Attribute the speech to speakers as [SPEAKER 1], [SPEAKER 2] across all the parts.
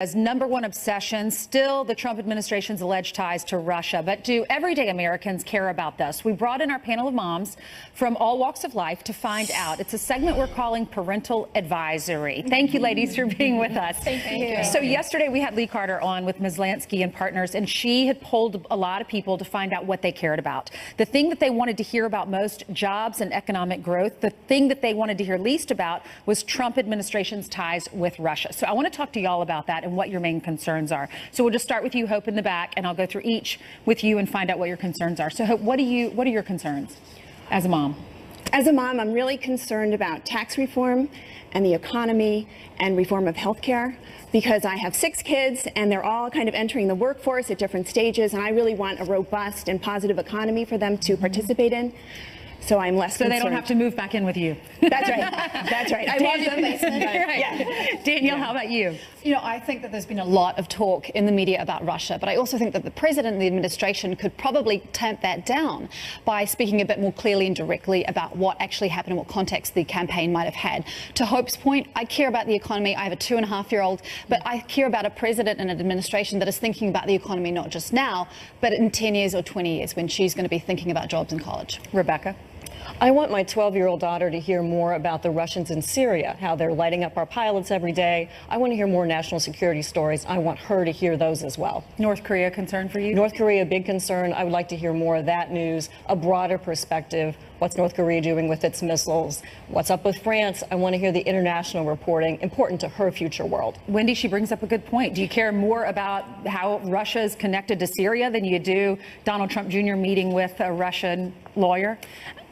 [SPEAKER 1] As #1 obsession, still the Trump administration's alleged ties to Russia. But do everyday Americans care about this? We brought in our panel of moms from all walks of life to find out. It's a segment we're calling Parental Advisory. Thank you, ladies, for being with us.
[SPEAKER 2] Thank you.
[SPEAKER 1] So yesterday we had Lee Carter on with Ms. Lansky and partners, and she had polled a lot of people to find out what they cared about. The thing that they wanted to hear about most, jobs and economic growth. The thing that they wanted to hear least about was Trump administration's ties with Russia. So I want to talk to y'all about that and what your main concerns are. So we'll just start with you, Hope, in the back, and I'll go through each with you and find out what your concerns are. So Hope, what are your concerns as a mom?
[SPEAKER 2] As a mom, I'm really concerned about tax reform and the economy and reform of healthcare, because I have 6 kids and they're all kind of entering the workforce at different stages, and I really want a robust and positive economy for them to participate in. So I'm less concerned.
[SPEAKER 1] So they don't have to move back in with you.
[SPEAKER 2] That's right. That's right. I love them.
[SPEAKER 1] Right. Yeah. Danielle, how about you?
[SPEAKER 3] You know, I think that there's been a lot of talk in the media about Russia, but I also think that the president and the administration could probably tamp that down by speaking a bit more clearly and directly about what actually happened and what context the campaign might have had. To Hope's point, I care about the economy. I have a 2.5-year-old, but I care about a president and an administration that is thinking about the economy not just now, but in 10 years or 20 years when she's going to be thinking about jobs in college.
[SPEAKER 1] Rebecca?
[SPEAKER 4] I want my 12-year-old daughter to hear more about the Russians in Syria, how they're lighting up our pilots every day. I want to hear more national security stories. I want her to hear those as well.
[SPEAKER 1] North Korea concern for you?
[SPEAKER 4] North Korea, big concern. I would like to hear more of that news, a broader perspective. What's North Korea doing with its missiles? What's up with France? I want to hear the international reporting, important to her future world.
[SPEAKER 1] Wendy, she brings up a good point. Do you care more about how Russia is connected to Syria than you do Donald Trump Jr. meeting with a Russian lawyer?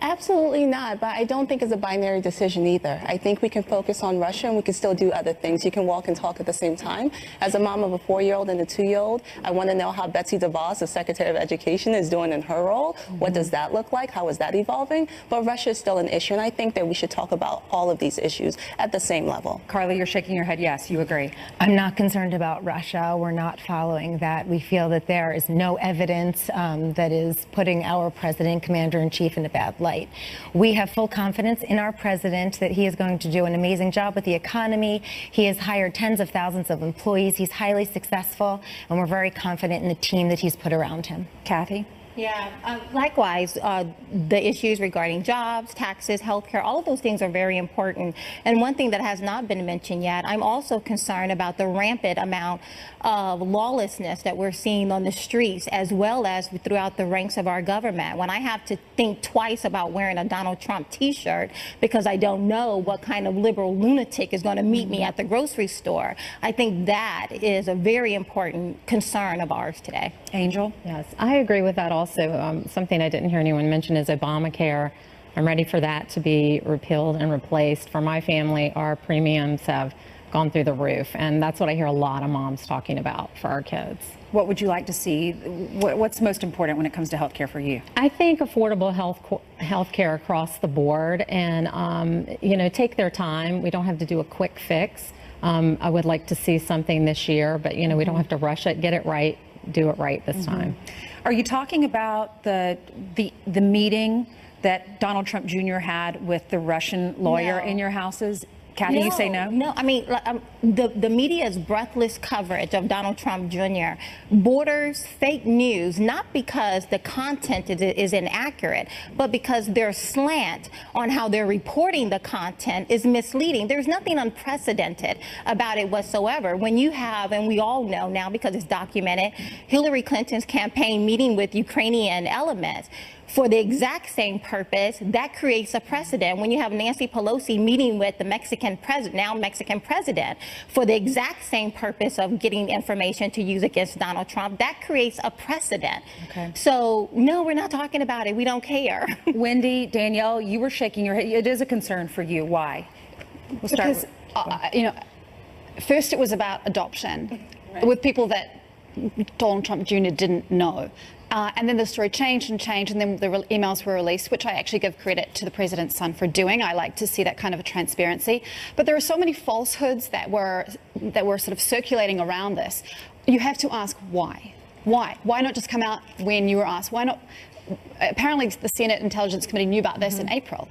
[SPEAKER 5] Absolutely not, but I don't think it's a binary decision either. I think we can focus on Russia and we can still do other things. You can walk and talk at the same time. As a mom of a 4-year-old and a 2-year-old, I want to know how Betsy DeVos, the Secretary of Education, is doing in her role. What does that look like? How is that evolving? But Russia is still an issue, and I think that we should talk about all of these issues at the same level.
[SPEAKER 1] Carly, you're shaking your head yes, you agree.
[SPEAKER 6] I'm not concerned about Russia. We're not following that. We feel that there is no evidence that is putting our president, commander-in-chief, in a bad light. We have full confidence in our president that he is going to do an amazing job with the economy. He has hired tens of thousands of employees. He's highly successful, and we're very confident in the team that he's put around him.
[SPEAKER 1] Kathy?
[SPEAKER 7] Yeah, likewise, the issues regarding jobs, taxes, healthcare, all of those things are very important. And one thing that has not been mentioned yet, I'm also concerned about the rampant amount of lawlessness that we're seeing on the streets, as well as throughout the ranks of our government. When I have to think twice about wearing a Donald Trump t-shirt because I don't know what kind of liberal lunatic is going to meet me at the grocery store, I think that is a very important concern of ours today.
[SPEAKER 1] Angel?
[SPEAKER 8] Yes, I agree with that also. Something I didn't hear anyone mention is Obamacare. I'm ready for that to be repealed and replaced. For my family, our premiums have gone through the roof, and that's what I hear a lot of moms talking about for our kids.
[SPEAKER 1] What would you like to see? What's most important when it comes to health care for you?
[SPEAKER 8] I think affordable health care across the board, and you know, take their time. We don't have to do a quick fix. I would like to see something this year, but you know, we don't have to rush it. Get it right. Do it right this time.
[SPEAKER 1] Are you talking about the meeting that Donald Trump Jr. had with the Russian lawyer in your houses? Kathy, you say no?
[SPEAKER 7] No, I mean, the media's breathless coverage of Donald Trump Jr. borders fake news, not because the content is inaccurate, but because their slant on how they're reporting the content is misleading. There's nothing unprecedented about it whatsoever. When you have, and we all know now because it's documented, Hillary Clinton's campaign meeting with Ukrainian elements, for the exact same purpose, that creates a precedent. When you have Nancy Pelosi meeting with the Mexican president, for the exact same purpose of getting information to use against Donald Trump, that creates a precedent. Okay. So, no, we're not talking about it. We don't care.
[SPEAKER 1] Wendy, Danielle, you were shaking your head. It is a concern for you. Why?
[SPEAKER 3] We'll start because, you know, first it was about adoption with people that Donald Trump Jr. didn't know. And then the story changed, and then the emails were released, which I actually give credit to the president's son for doing. I like to see that kind of a transparency. But there are so many falsehoods that were sort of circulating around this. You have to ask why. Why? Why not just come out when you were asked? Why not? Apparently, the Senate Intelligence Committee knew about this in April.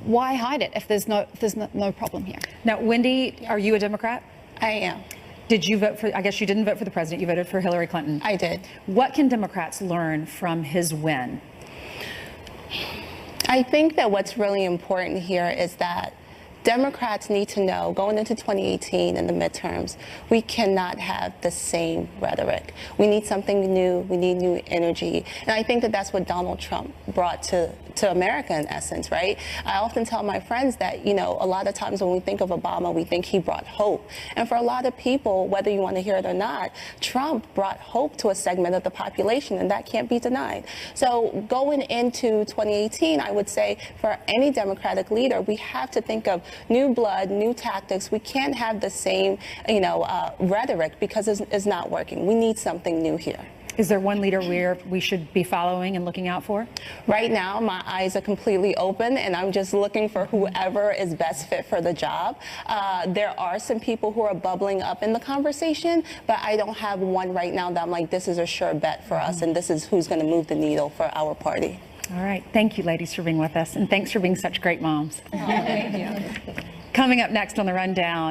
[SPEAKER 3] Why hide it if there's no problem here?
[SPEAKER 1] Now, Wendy, are you a Democrat?
[SPEAKER 5] I am.
[SPEAKER 1] Did you vote for, I guess you didn't vote for the president, you voted for Hillary Clinton.
[SPEAKER 5] I did.
[SPEAKER 1] What can Democrats learn from his win?
[SPEAKER 5] I think that what's really important here is that Democrats need to know going into 2018 and the midterms, we cannot have the same rhetoric. We need something new. We need new energy. And I think that that's what Donald Trump brought to America in essence, right? I often tell my friends that, you know, a lot of times when we think of Obama, we think he brought hope. And for a lot of people, whether you want to hear it or not, Trump brought hope to a segment of the population, and that can't be denied. So going into 2018, I would say for any Democratic leader, we have to think of new blood, new tactics. We can't have the same, you know, rhetoric because it's not working. We need something new here.
[SPEAKER 1] Is there one leader we should be following and looking out for?
[SPEAKER 5] Right now, my eyes are completely open, and I'm just looking for whoever is best fit for the job. There are some people who are bubbling up in the conversation, but I don't have one right now that I'm like, this is a sure bet for us, and this is who's going to move the needle for our party.
[SPEAKER 1] All right. Thank you, ladies, for being with us, and thanks for being such great moms.
[SPEAKER 4] Thank you.
[SPEAKER 1] Coming up next on The Rundown.